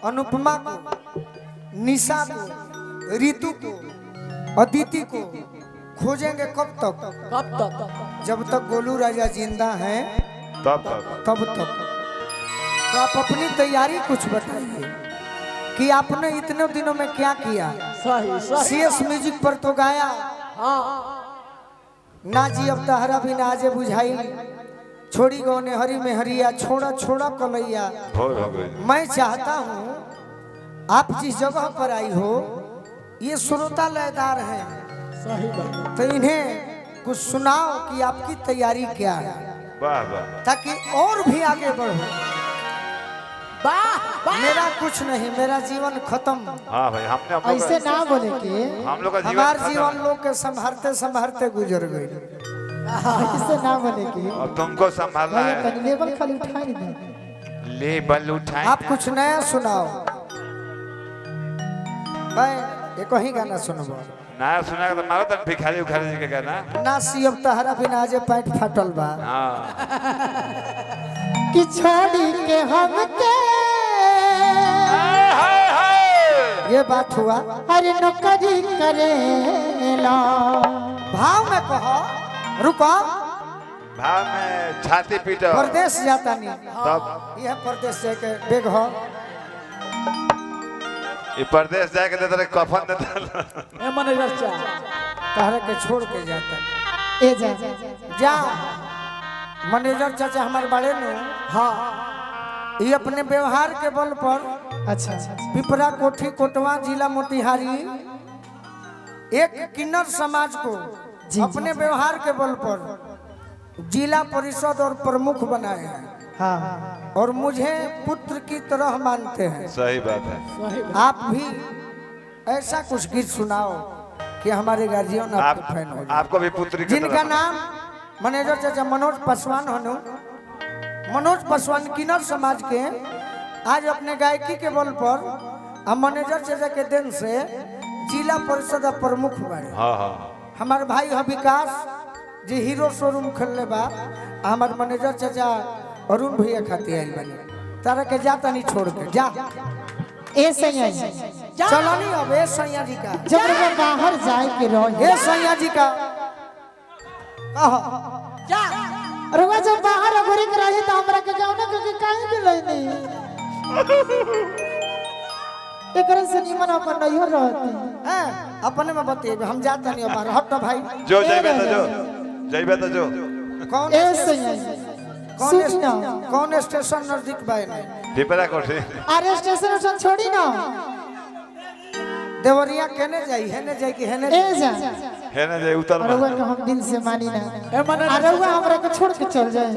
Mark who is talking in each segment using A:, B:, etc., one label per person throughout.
A: अनुपमा को, निशा को, ऋतु को, अदिति को खोजेंगे कब तक?
B: कब तक?
A: जब तक गोलू राजा जिंदा हैं
C: तब
A: तब तक। तो आप अपनी तैयारी कुछ बताइए कि आपने इतने दिनों में क्या किया।
B: सही सही।
A: CS म्यूजिक पर तो गाया
B: हाँ
A: ना जी, अब तहरा भी नाजे बुझाई, छोड़ी गौने हरी में हरिया, छोड़ा छोड़ा कलैया।
C: हो गई।
A: मैं चाहता हूँ आप जिस जगह पर आई हो ये श्रोता लयदार हैं,
B: सही बात।
A: तो इन्हें कुछ सुनाओ कि आपकी तैयारी क्या है,
C: वाह वाह।
A: ताकि और भी आगे बढ़ो।
B: वाह
A: मेरा कुछ नहीं, मेरा जीवन खत्म।
C: हाँ भाई, हमने
B: ऐसे ना बोले कि
C: हम लोग का
A: हमार
C: खत्म
A: जीवन
C: है।
A: लोग के संभालते संभालते गुजर गई।
B: ऐसे ना बोले कि
C: अब तुमको संभालना है।
B: लेवल खाली उठा नहीं दे।
C: लेबल उठाए।
A: आप कुछ नया सुनाओ भाई, ये कहीं गाना सुनबो
C: ना सुना तो मारो तो भिखारी उखारी जी के गाना।
A: ना सीएम तहरा बिना आज पैंट फाटल बा।
C: हाँ
B: कि छोड़ी के हमके
A: ये बात हुआ।
B: हर नौकरी करेला।
A: भाव में कहो, रुको।
C: भाव में छाती पीटो।
A: परदेश जाता नहीं,
C: तब
A: यह परदेश जाके बेग हो।
C: ये परदेश जाके देते रहे कफन देते।
B: ए मैनेजर चा
A: तहरा के छोड़ के जाता
B: ए जा
A: जा। मैनेजर चाचा हमारे बड़े ने
B: हाँ
A: ये अपने व्यवहार के बल पर
B: अच्छा
A: पिपरा कोठी कोटवा जिला मोतिहारी एक किन्नर समाज को अपने व्यवहार के बल पर जिला परिषद और प्रमुख बनाए हैं
B: हाँ
A: और मुझे पुत्र की तरह मानते हैं।
C: सही बात है।
A: आप भी ऐसा कुछ गीत सुनाओ कि हमारे गार्जियन आपके फैन हो जाए।
C: आपको भी पुत्री की
A: जिनका
C: तरह-
A: नाम मैनेजर चाचा मनोज पासवान हनु। मनोज पासवान किन्नर समाज के आज अपने गायकी के बल पर मैनेजर चाचा के दिन से जिला परिषद प्रमुख बने।
C: हाँ हाँ
A: हमारे भाई है विकास जी हीरो शोरूम खोलने बा। हमारे मैनेजर चाचा अरुण भैया खाती आयल बने। तारा के जाता नहीं छोड़ के जा।
B: ए सैया
A: चलो नहीं अब ए सैया जी का,
B: जब वो बाहर जाए के रहो
A: ए सैया जी का कहो।
B: अरे वो जब बाहर अगोरी के रही तो हमरा के गाँव ना के काहे के लेनी एकरा से निमन अपन नहीं हो रहती
A: हैं? अपने में बतिए हम जाता नहीं बाहर। हट तो भाई।
C: जो जाइबे तो जो जाइबे तो जो।
A: कौन
B: ए सैया सुनी ना
A: कौन स्टेशन नजदीक बा नहीं?
C: पिपरा कोठी।
B: आर स्टेशन उसन छोड़ी ना
A: देवरिया केने जाई है ने जाई कि है ने
B: ए जा
C: है ना जे उतर
B: अरे वो हम दिल से मानी ना अरे वो हमरा को छोड़ के चल जाए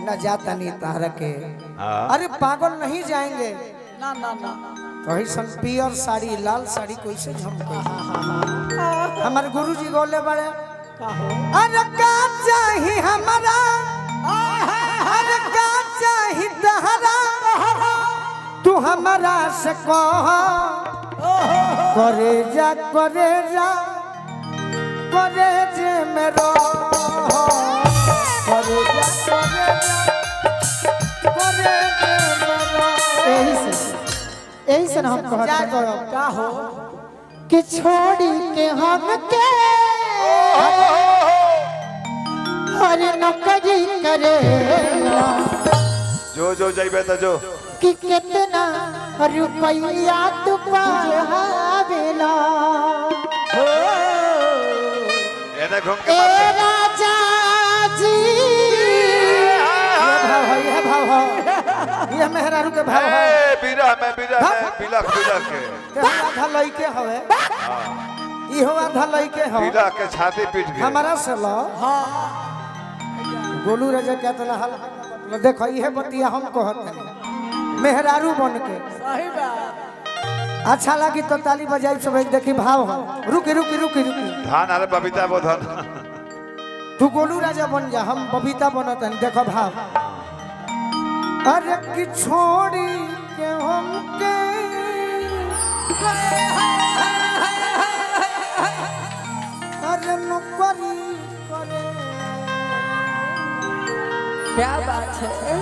A: ना जाता नहीं तारा के।
C: हाँ
A: अरे पागल नहीं जाएंगे।
B: ना ना ना
A: कहीं सन पियर साड़ी लाल साड़ी कैसे झमके। हमारे गुरुजी गोले बड़े अरे का चाही हमारा, अरे का चाही तहरा, तू हमारा से कह। करे जा करे जे मेरो, करे जा करे जे मेरो।
B: यही से हम
A: क्या
B: कहते
A: करो का हो
B: कि छोड़ी के हमके हर नौकरी करेला।
C: जो जो जाइबे तो जो।
B: कि कितना रुपया तू पावेला
C: एने घूम के
B: ए
C: मार
B: राजा जी।
A: ये भाव है ये मेहरारू के भाव है।
C: ए बीरा में बिलक के।
A: आधा लइके हवे, इहो आधा लइके हो।
C: बिलक के छाती पीट के।
A: हमारा से लो गोलू राजा क्या तना हाल देखो ये बतिया हम कहते हैं मेहरारू बन के।
B: सही बात
A: अच्छा लगी तो ताली बजाई सब देखी भाव हो। रुकी रुकी रुकी रुकी
C: धान अरे बबीता बोधन।
A: तू गोलू राजा बन जा, हम बबीता बनत हैं। देखो भाव। अरे कि छोड़ी के हमके अरे नौकरी करे।
B: क्या बात है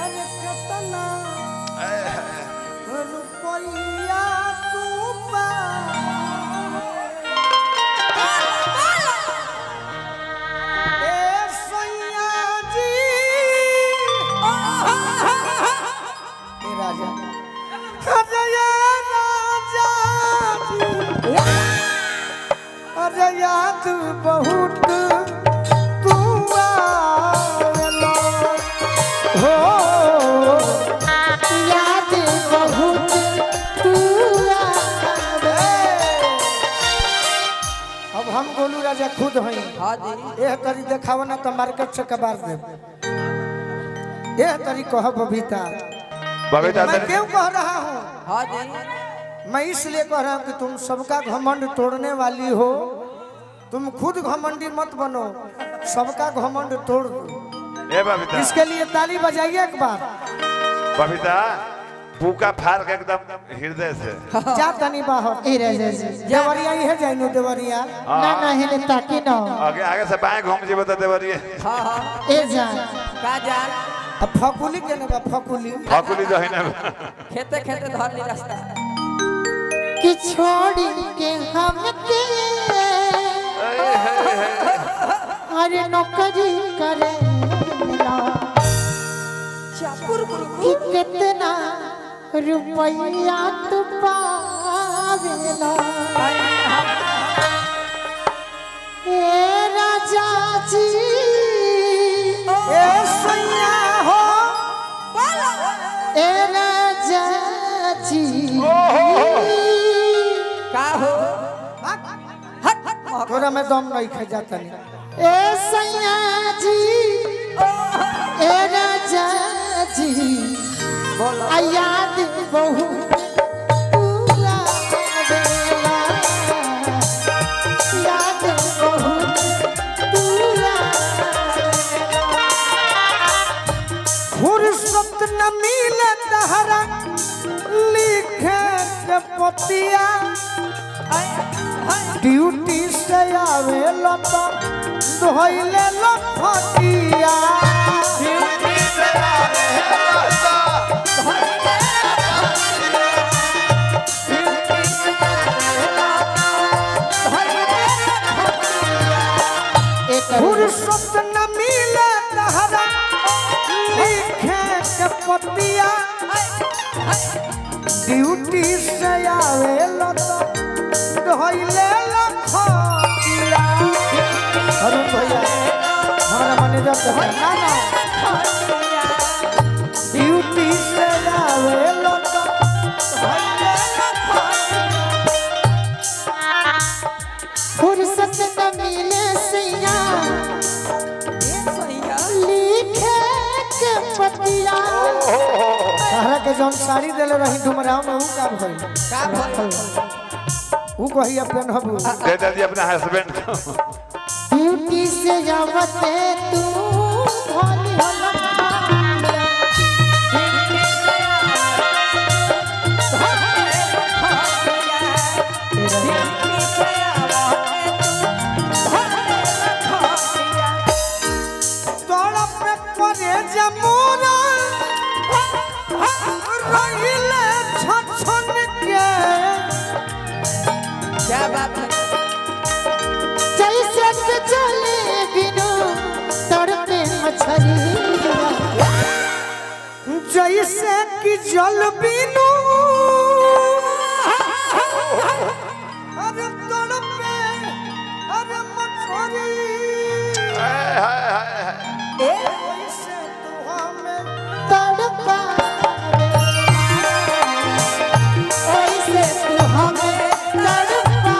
A: अरे कितना सैया तू ए सैया जी ए राजा अरे राजा जी अरे याद बहुत तू आवेला हो
B: याद बहुत तू आवे।
A: अब हम गोलू राजा खुद हई
D: हाँ जी
A: एह तरी देखाव ना तो मार्केट से कबार दे एह तरी कह बबीता
C: बबीता
A: मैं क्यों कह रहा हूँ
D: हाँ जी
A: मैं इसलिए कह रहा हूँ कि तुम सबका घमंड तोड़ने वाली हो तुम खुद घमंडी मत बनो सबका घमंड तोड़ दो
C: ए बबीता
A: इसके लिए ताली बजाइए एक बार
C: बबीता पूका फाड़ के एकदम हृदय से
A: जा तनी बाहर
B: ए राजा जी
A: देवरिया ही है जाइनो देवरिया
B: ना ना हिले ताकि ना
C: आगे आगे से बाएं घूम जीव तो देवरिए
D: हाँ हाँ
B: ए जान
D: का जान
A: अब फकुली के ना फकुली
C: फकुली जो है ना
D: खेते खेते धर ली रास्ता
B: कि छोड़ के हमके अरे नौकरी करेला कि कितना रुपया तू पावेला ए राजा जी
A: ए सैया हो
B: ए राजा जी
D: का हो
A: तोरा में दम नहीं खा जाता नहीं
B: ए सैया जी ए राजा जी
D: बोलो
B: आ याद बहुत तू आवेला याद बहुत तू आवेला
A: फुर्सत न मिले तहरा लिखे के पतिया ड्यूटी से आवे लता धोइले लफटिया फुर्सत न मिले तहरा लिखे के पतिया ड्यूटी से आवे लता धोइले लफटिया अरुण भैया हमारा मैनेजर तो है ना ड्यूटी से आवे लता धोइले लफटिया
B: फुर्सत न मिले सैया लिखे के पतिया
A: तारा के जौन साड़ी देले रही डुमराव में ऊ का भइल
D: का बोलो
A: ऊ कही अपन हबू
C: दे दिया अपने हस्बैंड को
B: ड्यूटी से आवते तू भोली होला
A: तोड़ा पे करे जमुना रहिले छछन के
D: क्या बात है
B: जैसे के चले बिनु तड़पे मछलिया
A: जैसे कि जल बिनु अरे तड़पे अरे मछरी वैसे तू हमें
B: तड़पा ऐसे तू हमें तड़पा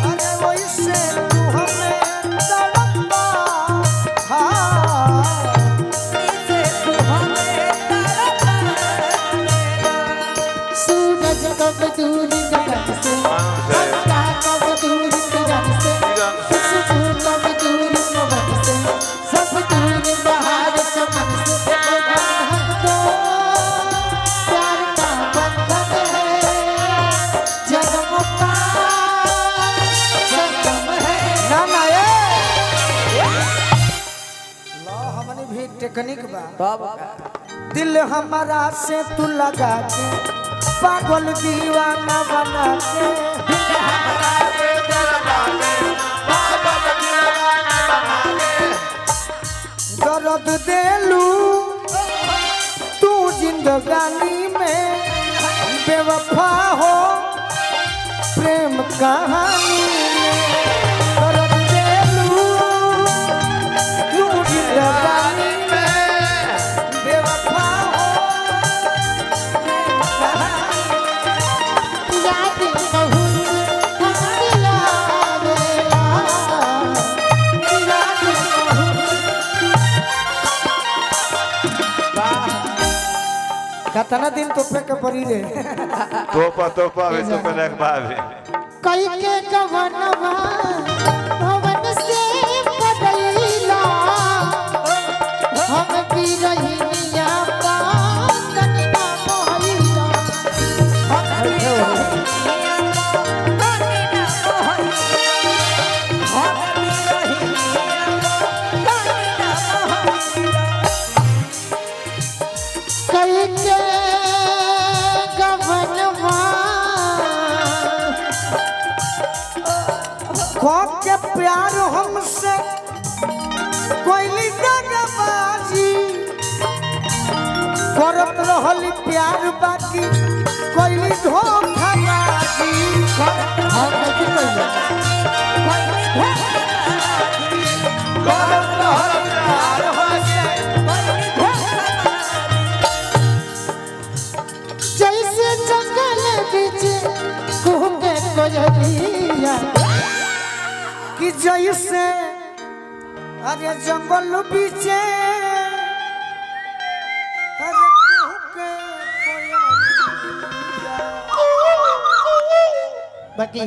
A: अरे वैसे तू हमें तड़पा हाँ
B: सूरज कब दूर गगन से अंधा कब दूर किरण से खुशबू कब दूर पवन से सब दूर बहार चमन से ओ बंधन तो प्यार का बंधन है जन्म का संगम है
A: ना ना लो हमने भी टेक्निक बा
D: तब
A: दिल हमारा से तू लगा के पागल दीवाना बना के दर्द देलू तू जिंदगानी में बेवफा हो प्रेम कहानी में दर्द देलू तू जिंदगानी में बेवफा हो प्रेम कहानी
B: याद बहुत हंसिला वेला याद
A: कतना दिन तो पे के पड़ी रे
C: तोपा भी तो पहले एक भाभी
B: कई के गवनवा भवन से बदलीला हम भी रहिया पातनिया मोहिला हम भी कई के गवनवा
A: कौन के प्यार हमसे कोई दगाबाजी करत रहली प्यार बाकी कोई धोखाबाजी
B: हम नहीं कहिला
A: करत रहली प्यार हमसे
B: जैसे जंगल बीच घूमे कोयलिया
A: कि जैसे अरे जंगल बीचे अरे कुहके कोयलिया।
B: बाकी